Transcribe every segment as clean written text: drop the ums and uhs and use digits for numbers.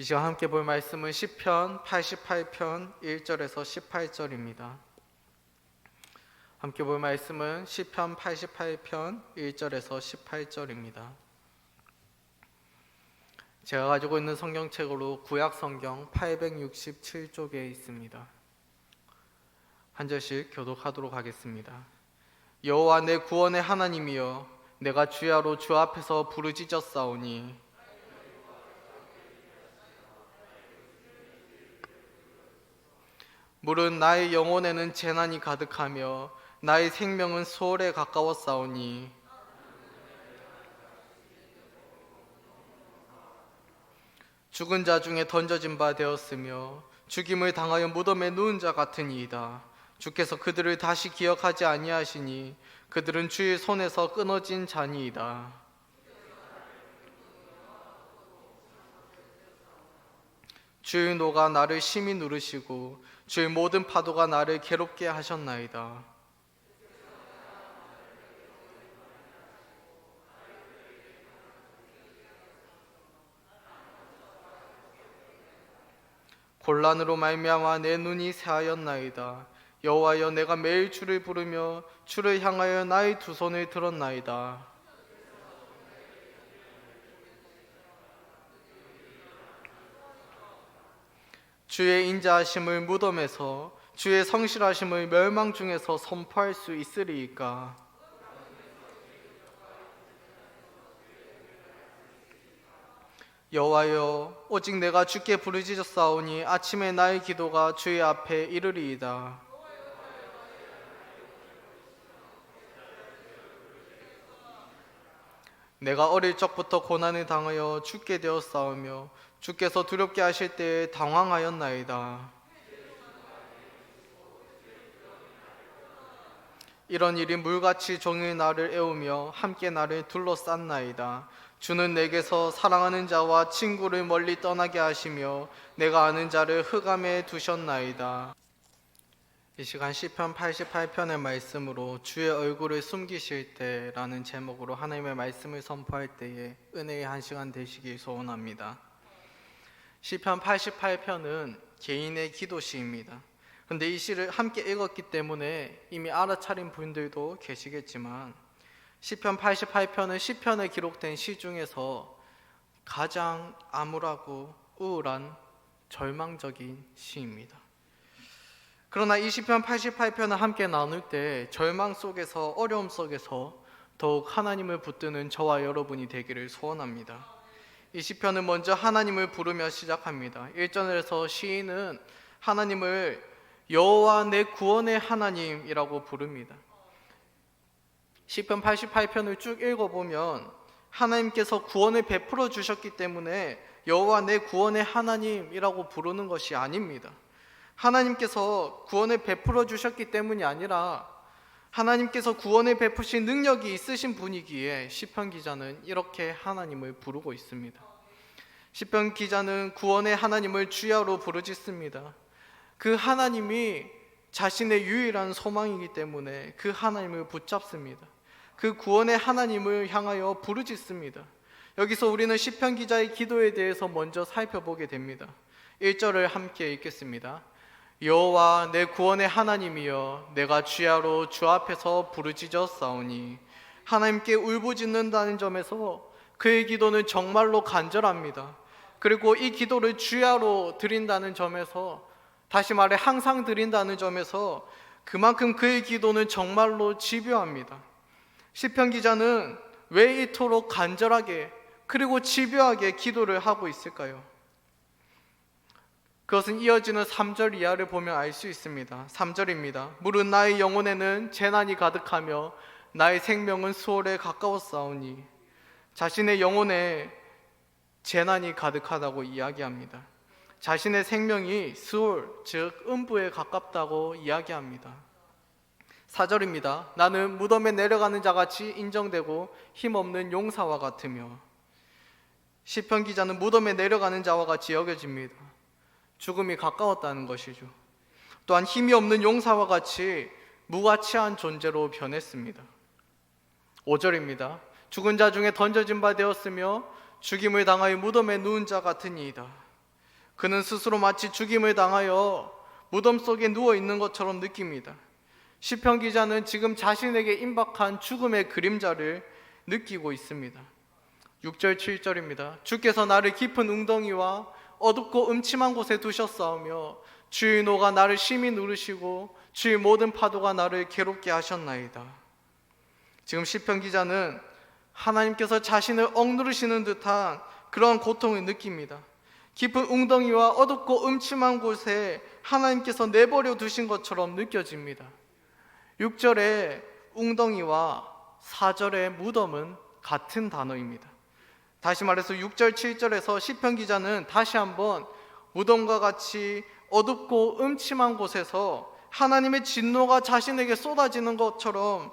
이 시간 함께 볼 말씀은 시편 88편 1절에서 18절입니다. 함께 볼 말씀은 시편 88편 1절에서 18절입니다. 제가 가지고 있는 성경책으로 구약 성경 867쪽에 있습니다. 한 절씩 교독하도록 하겠습니다. 여호와 내 구원의 하나님이여, 내가 주야로 주 앞에서 부르짖었사오니 물은 나의 영혼에는 재난이 가득하며 나의 생명은 수월에 가까웠사오니 죽은 자 중에 던져진 바 되었으며 죽임을 당하여 무덤에 누운 자 같으니이다. 주께서 그들을 다시 기억하지 아니하시니 그들은 주의 손에서 끊어진 자니이다. 주의 노가 나를 심히 누르시고 주의 모든 파도가 나를 괴롭게 하셨나이다. 곤란으로 말미암아 내 눈이 새하였나이다. 여호와여, 내가 매일 주를 부르며 주를 향하여 나의 두 손을 들었나이다. 주의 인자하심을 무덤에서, 주의 성실하심을 멸망 중에서 선포할 수 있으리이까? 여호와여, 오직 내가 주께 부르짖었사오니 아침에 나의 기도가 주의 앞에 이르리이다. 내가 어릴 적부터 고난을 당하여 죽게 되었사오며 주께서 두렵게 하실 때에 당황하였나이다. 이런 일이 물같이 종일 나를 애우며 함께 나를 둘러쌌나이다. 주는 내게서 사랑하는 자와 친구를 멀리 떠나게 하시며 내가 아는 자를 흑암에 두셨나이다. 이 시간 시편 88편의 말씀으로 주의 얼굴을 숨기실 때라는 제목으로 하나님의 말씀을 선포할 때에 은혜의 한 시간 되시길 소원합니다. 시편 88편은 개인의 기도시입니다. 그런데 이 시를 함께 읽었기 때문에 이미 알아차린 분들도 계시겠지만 시편 88편은 시편에 기록된 시 중에서 가장 암울하고 우울한 절망적인 시입니다. 그러나 이 시편 88편을 함께 나눌 때 절망 속에서, 어려움 속에서 더욱 하나님을 붙드는 저와 여러분이 되기를 소원합니다. 이 시편은 먼저 하나님을 부르며 시작합니다. 1절에서 시인은 하나님을 여호와 내 구원의 하나님이라고 부릅니다. 시편 88편을 쭉 읽어보면 하나님께서 구원을 베풀어 주셨기 때문에 여호와 내 구원의 하나님이라고 부르는 것이 아닙니다. 하나님께서 구원을 베풀어 주셨기 때문이 아니라 하나님께서 구원을 베푸신 능력이 있으신 분이기에 시편 기자는 이렇게 하나님을 부르고 있습니다. 시편 기자는 구원의 하나님을 주야로 부르짖습니다. 그 하나님이 자신의 유일한 소망이기 때문에 그 하나님을 붙잡습니다. 그 구원의 하나님을 향하여 부르짖습니다. 여기서 우리는 시편 기자의 기도에 대해서 먼저 살펴보게 됩니다. 1절을 함께 읽겠습니다. 여호와 내 구원의 하나님이여, 내가 주야로 주 앞에서 부르짖었사오니. 하나님께 울부짖는다는 점에서 그의 기도는 정말로 간절합니다. 그리고 이 기도를 주야로 드린다는 점에서, 다시 말해 항상 드린다는 점에서 그만큼 그의 기도는 정말로 집요합니다. 시편 기자는 왜 이토록 간절하게 그리고 집요하게 기도를 하고 있을까요? 그것은 이어지는 3절 이하를 보면 알 수 있습니다. 3절입니다. 물은 나의 영혼에는 재난이 가득하며 나의 생명은 수월에 가까웠사오니. 자신의 영혼에 재난이 가득하다고 이야기합니다. 자신의 생명이 수월, 즉 음부에 가깝다고 이야기합니다. 4절입니다. 나는 무덤에 내려가는 자같이 인정되고 힘없는 용사와 같으며. 시편 기자는 무덤에 내려가는 자와 같이 여겨집니다. 죽음이 가까웠다는 것이죠. 또한 힘이 없는 용사와 같이 무가치한 존재로 변했습니다. 5절입니다. 죽은 자 중에 던져진 바 되었으며 죽임을 당하여 무덤에 누운 자 같으니이다. 그는 스스로 마치 죽임을 당하여 무덤 속에 누워 있는 것처럼 느낍니다. 시편 기자는 지금 자신에게 임박한 죽음의 그림자를 느끼고 있습니다. 6절 7절입니다. 주께서 나를 깊은 웅덩이와 어둡고 음침한 곳에 두셨사오며 주의 노가 나를 심히 누르시고 주의 모든 파도가 나를 괴롭게 하셨나이다. 지금 시편 기자는 하나님께서 자신을 억누르시는 듯한 그러한 고통을 느낍니다. 깊은 웅덩이와 어둡고 음침한 곳에 하나님께서 내버려 두신 것처럼 느껴집니다. 6절의 웅덩이와 4절의 무덤은 같은 단어입니다. 다시 말해서 6절 7절에서 시편 기자는 다시 한번 무덤과 같이 어둡고 음침한 곳에서 하나님의 진노가 자신에게 쏟아지는 것처럼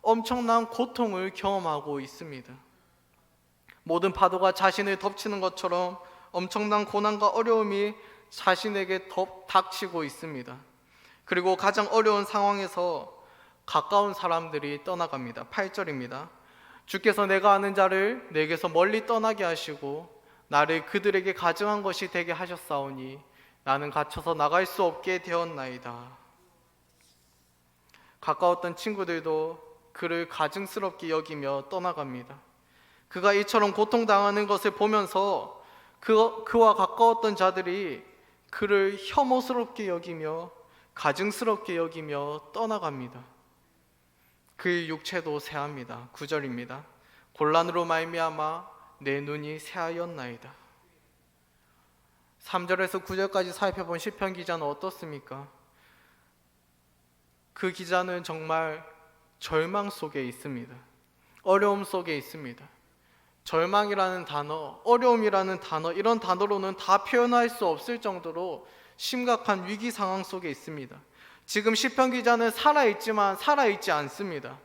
엄청난 고통을 경험하고 있습니다. 모든 파도가 자신을 덮치는 것처럼 엄청난 고난과 어려움이 자신에게 닥치고 있습니다. 그리고 가장 어려운 상황에서 가까운 사람들이 떠나갑니다. 8절입니다. 주께서 내가 아는 자를 내게서 멀리 떠나게 하시고 나를 그들에게 가증한 것이 되게 하셨사오니 나는 갇혀서 나갈 수 없게 되었나이다. 가까웠던 친구들도 그를 가증스럽게 여기며 떠나갑니다. 그가 이처럼 고통당하는 것을 보면서 그와 가까웠던 자들이 그를 혐오스럽게 여기며 가증스럽게 여기며 떠나갑니다. 그의 육체도 새합니다. 9절입니다. 곤란으로 말미암아 내 눈이 새하였나이다. 3절에서 9절까지 살펴본 시편 기자는 어떻습니까? 그 기자는 정말 절망 속에 있습니다. 어려움 속에 있습니다. 절망이라는 단어, 어려움이라는 단어, 이런 단어로는 다 표현할 수 없을 정도로 심각한 위기 상황 속에 있습니다. 지금 시편 기자는 살아있지만 살아있지 않습니다.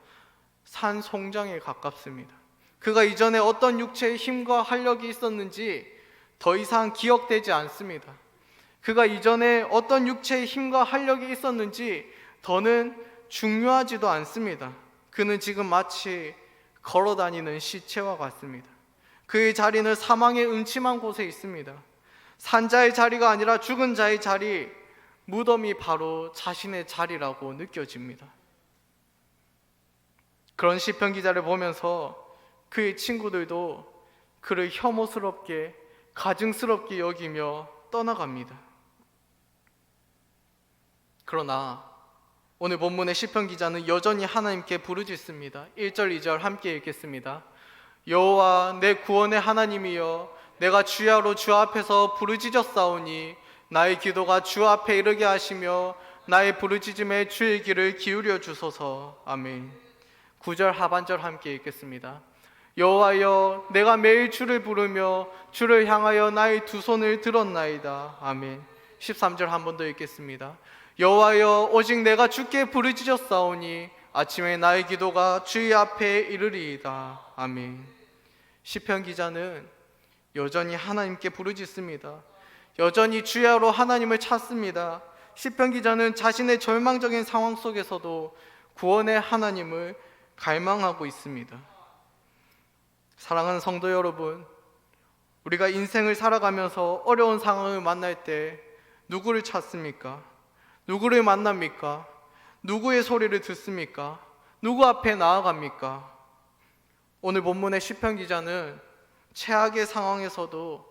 산송장에 가깝습니다. 그가 이전에 어떤 육체의 힘과 활력이 있었는지 더 이상 기억되지 않습니다. 그가 이전에 어떤 육체의 힘과 활력이 있었는지 더는 중요하지도 않습니다. 그는 지금 마치 걸어다니는 시체와 같습니다. 그의 자리는 사망의 음침한 곳에 있습니다. 산자의 자리가 아니라 죽은 자의 자리, 무덤이 바로 자신의 자리라고 느껴집니다. 그런 시편 기자를 보면서 그의 친구들도 그를 혐오스럽게 가증스럽게 여기며 떠나갑니다. 그러나 오늘 본문의 시편 기자는 여전히 하나님께 부르짖습니다. 1절 2절 함께 읽겠습니다. 여호와 내 구원의 하나님이여 내가 주야로 주 앞에서 부르짖었사오니 나의 기도가 주 앞에 이르게 하시며 나의 부르짖음에 주의 귀를 기울여 주소서. 아멘. 9절 하반절 함께 읽겠습니다. 여호와여 내가 매일 주를 부르며 주를 향하여 나의 두 손을 들었나이다. 아멘. 13절 한 번 더 읽겠습니다. 여호와여 오직 내가 주께 부르짖었사오니 아침에 나의 기도가 주의 앞에 이르리이다. 아멘. 시편 기자는 여전히 하나님께 부르짖습니다. 여전히 주야로 하나님을 찾습니다. 시편 기자는 자신의 절망적인 상황 속에서도 구원의 하나님을 갈망하고 있습니다. 사랑하는 성도 여러분, 우리가 인생을 살아가면서 어려운 상황을 만날 때 누구를 찾습니까? 누구를 만납니까? 누구의 소리를 듣습니까? 누구 앞에 나아갑니까? 오늘 본문의 시편 기자는 최악의 상황에서도,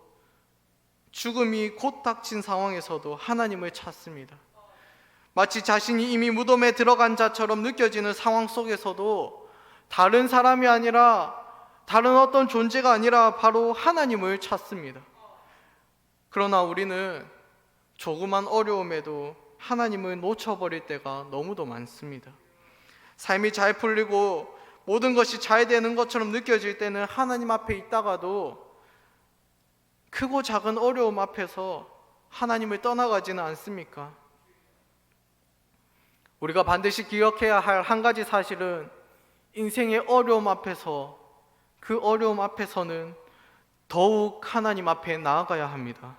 죽음이 곧 닥친 상황에서도 하나님을 찾습니다. 마치 자신이 이미 무덤에 들어간 자처럼 느껴지는 상황 속에서도 다른 사람이 아니라, 다른 어떤 존재가 아니라 바로 하나님을 찾습니다. 그러나 우리는 조그만 어려움에도 하나님을 놓쳐버릴 때가 너무도 많습니다. 삶이 잘 풀리고 모든 것이 잘 되는 것처럼 느껴질 때는 하나님 앞에 있다가도 크고 작은 어려움 앞에서 하나님을 떠나가지는 않습니까? 우리가 반드시 기억해야 할 한 가지 사실은 인생의 어려움 앞에서, 그 어려움 앞에서는 더욱 하나님 앞에 나아가야 합니다.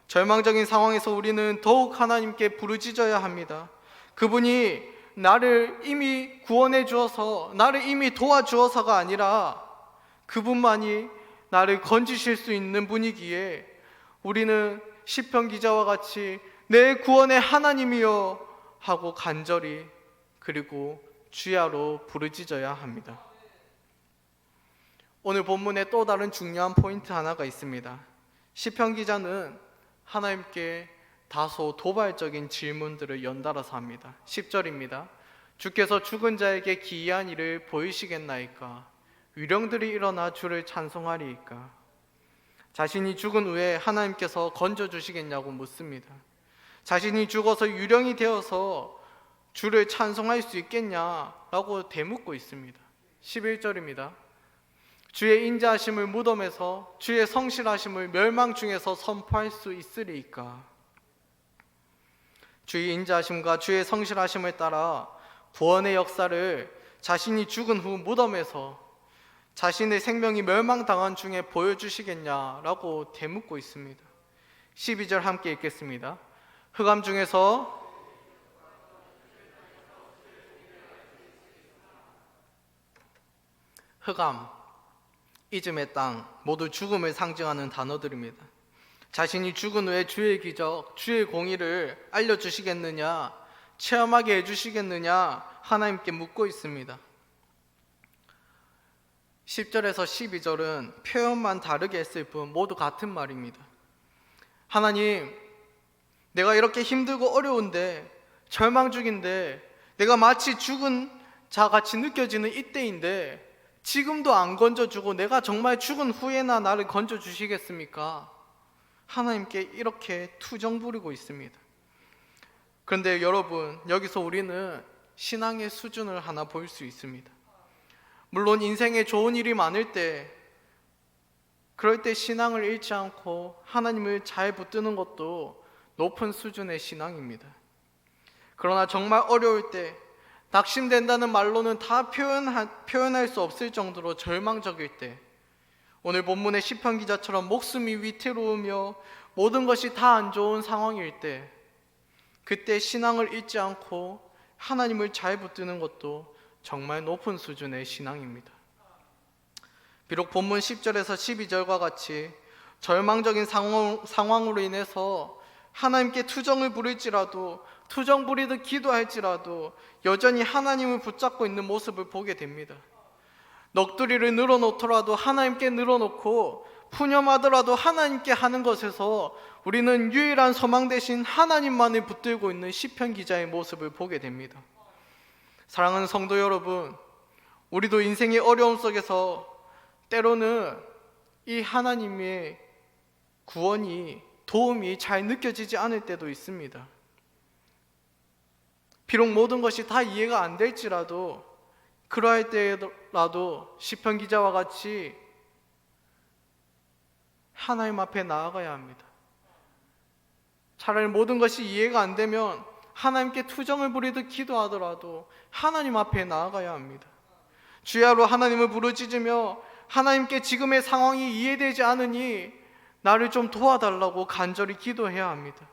절망적인 상황에서 우리는 더욱 하나님께 부르짖어야 합니다. 그분이 나를 이미 구원해 주어서, 나를 이미 도와주어서가 아니라 그분만이 나를 건지실 수 있는 분이기에 우리는 시편 기자와 같이 내 구원의 하나님이여 하고 간절히 그리고 주야로 부르짖어야 합니다. 오늘 본문에 또 다른 중요한 포인트 하나가 있습니다. 시편 기자는 하나님께 다소 도발적인 질문들을 연달아서 합니다. 10절입니다. 주께서 죽은 자에게 기이한 일을 보이시겠나이까? 위령들이 일어나 주를 찬송하리이까? 자신이 죽은 후에 하나님께서 건져주시겠냐고 묻습니다. 자신이 죽어서 유령이 되어서 주를 찬송할 수 있겠냐라고 되묻고 있습니다. 11절입니다. 주의 인자하심을 무덤에서 주의 성실하심을 멸망 중에서 선포할 수 있으리이까? 주의 인자하심과 주의 성실하심을 따라 구원의 역사를 자신이 죽은 후 무덤에서 자신의 생명이 멸망당한 중에 보여주시겠냐라고 되묻고 있습니다. 12절 함께 읽겠습니다. 흑암 중에서 흑암, 잊음의 땅, 모두 죽음을 상징하는 단어들입니다. 자신이 죽은 후에 주의 기적, 주의 공의를 알려주시겠느냐, 체험하게 해주시겠느냐 하나님께 묻고 있습니다. 10절에서 12절은 표현만 다르게 했을 뿐 모두 같은 말입니다. 하나님, 내가 이렇게 힘들고 어려운데, 절망 중인데, 내가 마치 죽은 자같이 느껴지는 이때인데 지금도 안 건져주고 내가 정말 죽은 후에나 나를 건져주시겠습니까? 하나님께 이렇게 투정 부리고 있습니다. 그런데 여러분, 여기서 우리는 신앙의 수준을 하나 볼 수 있습니다. 물론 인생에 좋은 일이 많을 때, 그럴 때 신앙을 잃지 않고 하나님을 잘 붙드는 것도 높은 수준의 신앙입니다. 그러나 정말 어려울 때, 낙심된다는 말로는 다 표현할 수 없을 정도로 절망적일 때, 오늘 본문의 시편 기자처럼 목숨이 위태로우며 모든 것이 다 안 좋은 상황일 때, 그때 신앙을 잃지 않고 하나님을 잘 붙드는 것도 정말 높은 수준의 신앙입니다. 비록 본문 10절에서 12절과 같이 절망적인 상황으로 인해서 하나님께 투정을 부릴지라도, 투정 부리듯 기도할지라도 여전히 하나님을 붙잡고 있는 모습을 보게 됩니다. 넋두리를 늘어놓더라도 하나님께 늘어놓고 푸념하더라도 하나님께 하는 것에서 우리는 유일한 소망 대신 하나님만을 붙들고 있는 시편 기자의 모습을 보게 됩니다. 사랑하는 성도 여러분, 우리도 인생의 어려움 속에서 때로는 이 하나님의 구원이, 도움이 잘 느껴지지 않을 때도 있습니다. 비록 모든 것이 다 이해가 안 될지라도, 그러할 때라도 시편 기자와 같이 하나님 앞에 나아가야 합니다. 차라리 모든 것이 이해가 안 되면 하나님께 투정을 부리듯 기도하더라도 하나님 앞에 나아가야 합니다. 주야로 하나님을 부르짖으며 하나님께 지금의 상황이 이해되지 않으니 나를 좀 도와달라고 간절히 기도해야 합니다.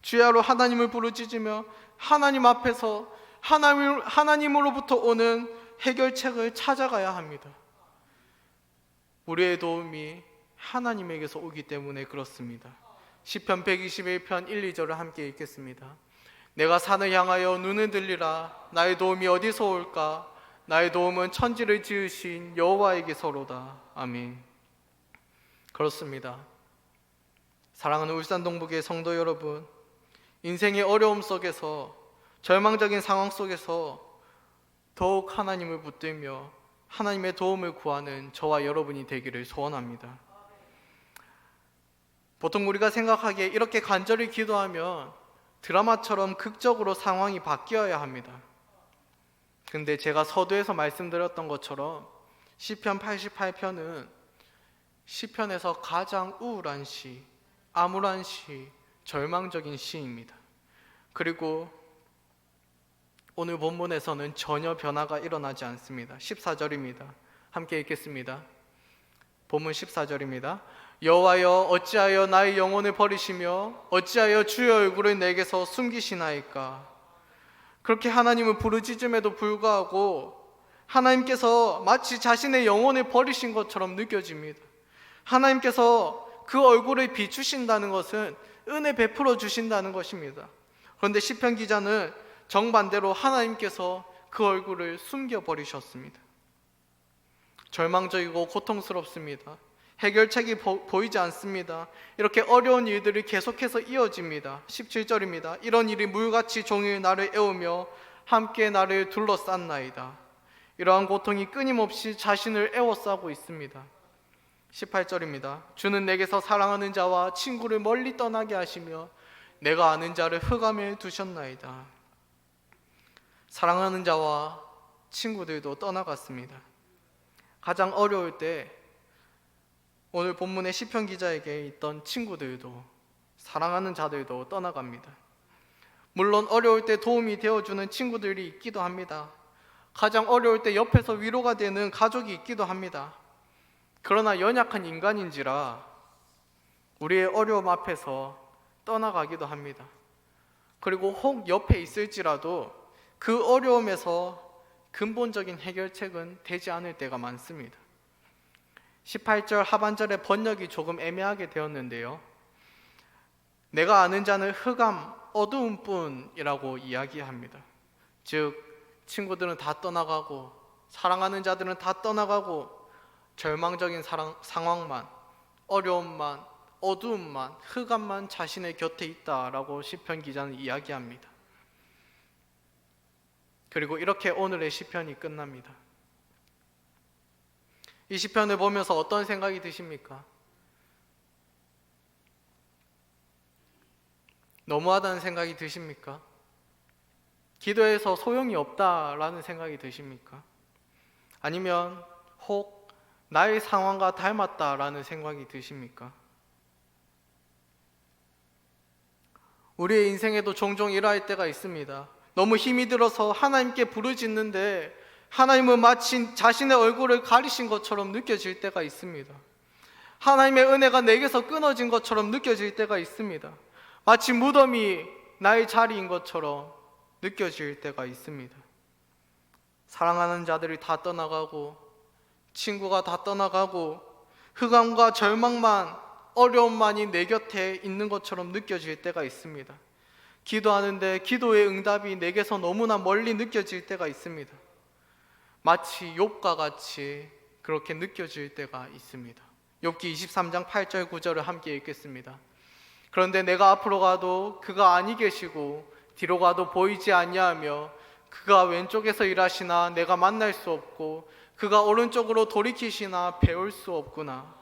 주야로 하나님을 부르짖으며 하나님 앞에서 하나님으로부터 오는 해결책을 찾아가야 합니다. 우리의 도움이 하나님에게서 오기 때문에 그렇습니다. 시편 121편 1, 2절을 함께 읽겠습니다. 내가 산을 향하여 눈을 들리라. 나의 도움이 어디서 올까? 나의 도움은 천지를 지으신 여호와에게서로다. 아멘. 그렇습니다. 사랑하는 울산동북의 성도 여러분, 인생의 어려움 속에서, 절망적인 상황 속에서 더욱 하나님을 붙들며 하나님의 도움을 구하는 저와 여러분이 되기를 소원합니다. 보통 우리가 생각하기에 이렇게 간절히 기도하면 드라마처럼 극적으로 상황이 바뀌어야 합니다. 근데 제가 서두에서 말씀드렸던 것처럼 시편 88편은 시편에서 가장 우울한 시, 암울한 시, 절망적인 시입니다. 그리고 오늘 본문에서는 전혀 변화가 일어나지 않습니다. 14절입니다. 함께 읽겠습니다. 본문 14절입니다. 여호와여, 어찌하여 나의 영혼을 버리시며 어찌하여 주의 얼굴을 내게서 숨기시나이까? 그렇게 하나님을 부르짖음에도 불구하고 하나님께서 마치 자신의 영혼을 버리신 것처럼 느껴집니다. 하나님께서 그 얼굴을 비추신다는 것은 은혜 베풀어 주신다는 것입니다. 그런데 시편 기자는 정반대로 하나님께서 그 얼굴을 숨겨버리셨습니다. 절망적이고 고통스럽습니다. 해결책이 보이지 않습니다. 이렇게 어려운 일들이 계속해서 이어집니다. 17절입니다. 이런 일이 물같이 종일 나를 애우며 함께 나를 둘러쌌나이다. 이러한 고통이 끊임없이 자신을 애워싸고 있습니다. 18절입니다. 주는 내게서 사랑하는 자와 친구를 멀리 떠나게 하시며 내가 아는 자를 흑암에 두셨나이다. 사랑하는 자와 친구들도 떠나갔습니다. 가장 어려울 때 오늘 본문의 시편 기자에게 있던 친구들도, 사랑하는 자들도 떠나갑니다. 물론 어려울 때 도움이 되어주는 친구들이 있기도 합니다. 가장 어려울 때 옆에서 위로가 되는 가족이 있기도 합니다. 그러나 연약한 인간인지라 우리의 어려움 앞에서 떠나가기도 합니다. 그리고 혹 옆에 있을지라도 그 어려움에서 근본적인 해결책은 되지 않을 때가 많습니다. 18절 하반절의 번역이 조금 애매하게 되었는데요. 내가 아는 자는 흑암, 어두운 뿐이라고 이야기합니다. 즉 친구들은 다 떠나가고 사랑하는 자들은 다 떠나가고 절망적인 상황만, 어려움만, 어두움만, 흑암만 자신의 곁에 있다라고 시편 기자는 이야기합니다. 그리고 이렇게 오늘의 시편이 끝납니다. 이 시편을 보면서 어떤 생각이 드십니까? 너무하다는 생각이 드십니까? 기도해서 소용이 없다라는 생각이 드십니까? 아니면 혹 나의 상황과 닮았다라는 생각이 드십니까? 우리의 인생에도 종종 이러할 때가 있습니다. 너무 힘이 들어서 하나님께 부르짖는데 하나님은 마치 자신의 얼굴을 가리신 것처럼 느껴질 때가 있습니다. 하나님의 은혜가 내게서 끊어진 것처럼 느껴질 때가 있습니다. 마치 무덤이 나의 자리인 것처럼 느껴질 때가 있습니다. 사랑하는 자들이 다 떠나가고 친구가 다 떠나가고 흑암과 절망만, 어려움만이 내 곁에 있는 것처럼 느껴질 때가 있습니다. 기도하는데 기도의 응답이 내게서 너무나 멀리 느껴질 때가 있습니다. 마치 욥과 같이 그렇게 느껴질 때가 있습니다. 욥기 23장 8절 9절을 함께 읽겠습니다. 그런데 내가 앞으로 가도 그가 아니 계시고 뒤로 가도 보이지 아니하며 그가 왼쪽에서 일하시나 내가 만날 수 없고 그가 오른쪽으로 돌이키시나 배울 수 없구나.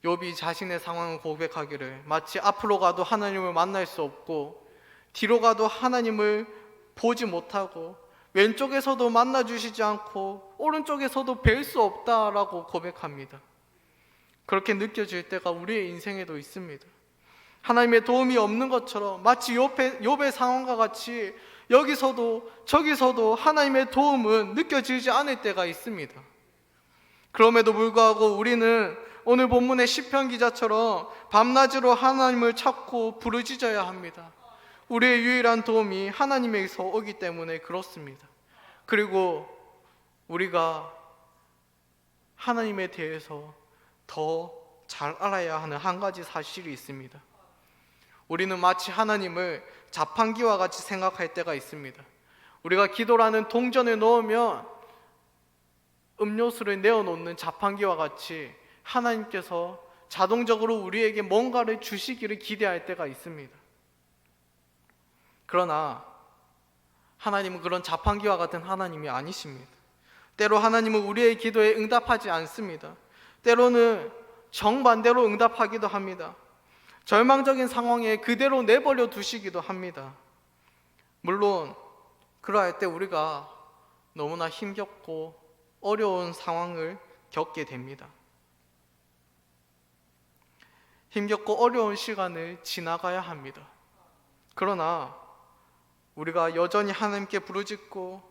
욥이 자신의 상황을 고백하기를 마치 앞으로 가도 하나님을 만날 수 없고 뒤로 가도 하나님을 보지 못하고 왼쪽에서도 만나주시지 않고 오른쪽에서도 뵐 수 없다라고 고백합니다. 그렇게 느껴질 때가 우리의 인생에도 있습니다. 하나님의 도움이 없는 것처럼 마치 욥의 상황과 같이 여기서도 저기서도 하나님의 도움은 느껴지지 않을 때가 있습니다. 그럼에도 불구하고 우리는 오늘 본문의 시편 기자처럼 밤낮으로 하나님을 찾고 부르짖어야 합니다. 우리의 유일한 도움이 하나님에게서 오기 때문에 그렇습니다. 그리고 우리가 하나님에 대해서 더 잘 알아야 하는 한 가지 사실이 있습니다. 우리는 마치 하나님을 자판기와 같이 생각할 때가 있습니다. 우리가 기도라는 동전을 넣으면 음료수를 내어놓는 자판기와 같이 하나님께서 자동적으로 우리에게 뭔가를 주시기를 기대할 때가 있습니다. 그러나 하나님은 그런 자판기와 같은 하나님이 아니십니다. 때로 하나님은 우리의 기도에 응답하지 않습니다. 때로는 정반대로 응답하기도 합니다. 절망적인 상황에 그대로 내버려 두시기도 합니다. 물론 그러할 때 우리가 너무나 힘겹고 어려운 상황을 겪게 됩니다. 힘겹고 어려운 시간을 지나가야 합니다. 그러나 우리가 여전히 하나님께 부르짖고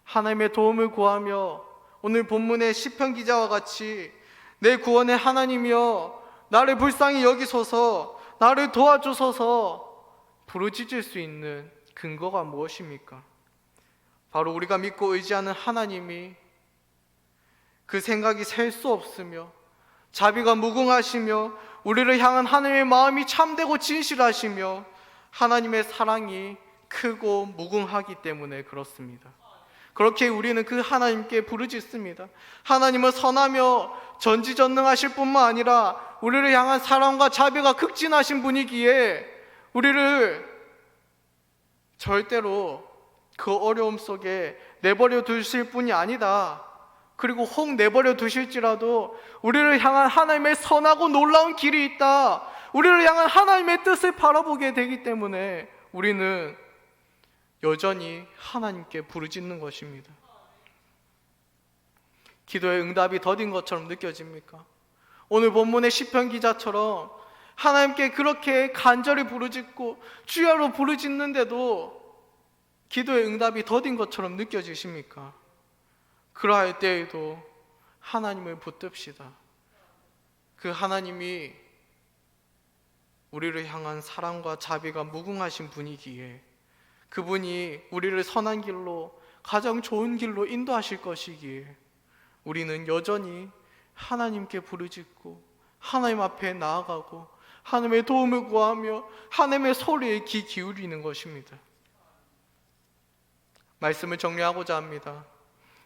하나님의 도움을 구하며 오늘 본문의 시편 기자와 같이 내 구원의 하나님이여 나를 불쌍히 여기소서 나를 도와주소서 부르짖을 수 있는 근거가 무엇입니까? 바로 우리가 믿고 의지하는 하나님이 그 생각이 셀 수 없으며 자비가 무궁하시며 우리를 향한 하나님의 마음이 참되고 진실하시며 하나님의 사랑이 크고 무궁하기 때문에 그렇습니다. 그렇게 우리는 그 하나님께 부르짖습니다. 하나님은 선하며 전지전능하실 뿐만 아니라 우리를 향한 사랑과 자비가 극진하신 분이기에 우리를 절대로 그 어려움 속에 내버려 두실 분이 아니다. 그리고 혹 내버려 두실지라도 우리를 향한 하나님의 선하고 놀라운 길이 있다. 우리를 향한 하나님의 뜻을 바라보게 되기 때문에 우리는 여전히 하나님께 부르짖는 것입니다. 기도의 응답이 더딘 것처럼 느껴집니까? 오늘 본문의 시편 기자처럼 하나님께 그렇게 간절히 부르짖고 주야로 부르짖는데도 기도의 응답이 더딘 것처럼 느껴지십니까? 그러할 때에도 하나님을 붙듭시다. 그 하나님이 우리를 향한 사랑과 자비가 무궁하신 분이기에 그분이 우리를 선한 길로, 가장 좋은 길로 인도하실 것이기에 우리는 여전히 하나님께 부르짖고 하나님 앞에 나아가고 하나님의 도움을 구하며 하나님의 소리에 귀 기울이는 것입니다. 말씀을 정리하고자 합니다.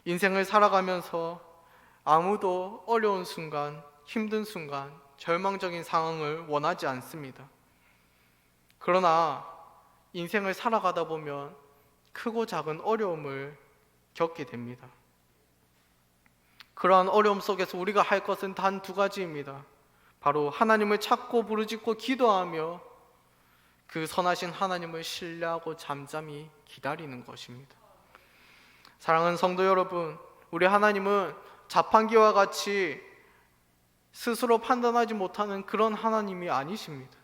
인생을 살아가면서 아무도 어려운 순간, 힘든 순간, 절망적인 상황을 원하지 않습니다. 그러나 인생을 살아가다 보면 크고 작은 어려움을 겪게 됩니다. 그러한 어려움 속에서 우리가 할 것은 단 두 가지입니다. 바로 하나님을 찾고 부르짖고 기도하며 그 선하신 하나님을 신뢰하고 잠잠히 기다리는 것입니다. 사랑하는 성도 여러분, 우리 하나님은 자판기와 같이 스스로 판단하지 못하는 그런 하나님이 아니십니다.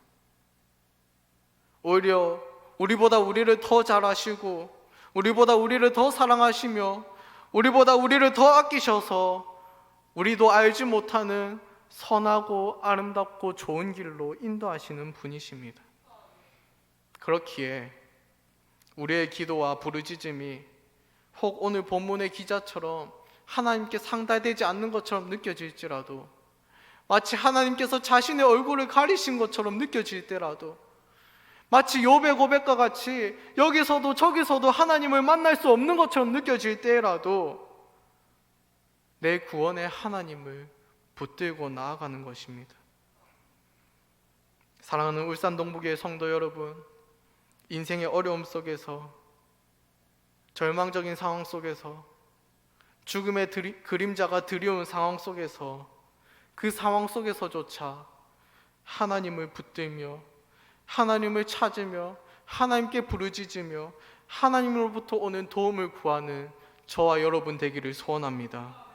오히려 우리보다 우리를 더 잘 아시고 우리보다 우리를 더 사랑하시며 우리보다 우리를 더 아끼셔서 우리도 알지 못하는 선하고 아름답고 좋은 길로 인도하시는 분이십니다. 그렇기에 우리의 기도와 부르짖음이 혹 오늘 본문의 기자처럼 하나님께 상달되지 않는 것처럼 느껴질지라도, 마치 하나님께서 자신의 얼굴을 가리신 것처럼 느껴질 때라도, 마치 욥의 고백과 같이 여기서도 저기서도 하나님을 만날 수 없는 것처럼 느껴질 때라도 내 구원의 하나님을 붙들고 나아가는 것입니다. 사랑하는 울산 동북의 성도 여러분, 인생의 어려움 속에서, 절망적인 상황 속에서, 죽음의 그림자가 드리운 상황 속에서, 그 상황 속에서조차 하나님을 붙들며 하나님을 찾으며 하나님께 부르짖으며 하나님으로부터 오는 도움을 구하는 저와 여러분 되기를 소원합니다.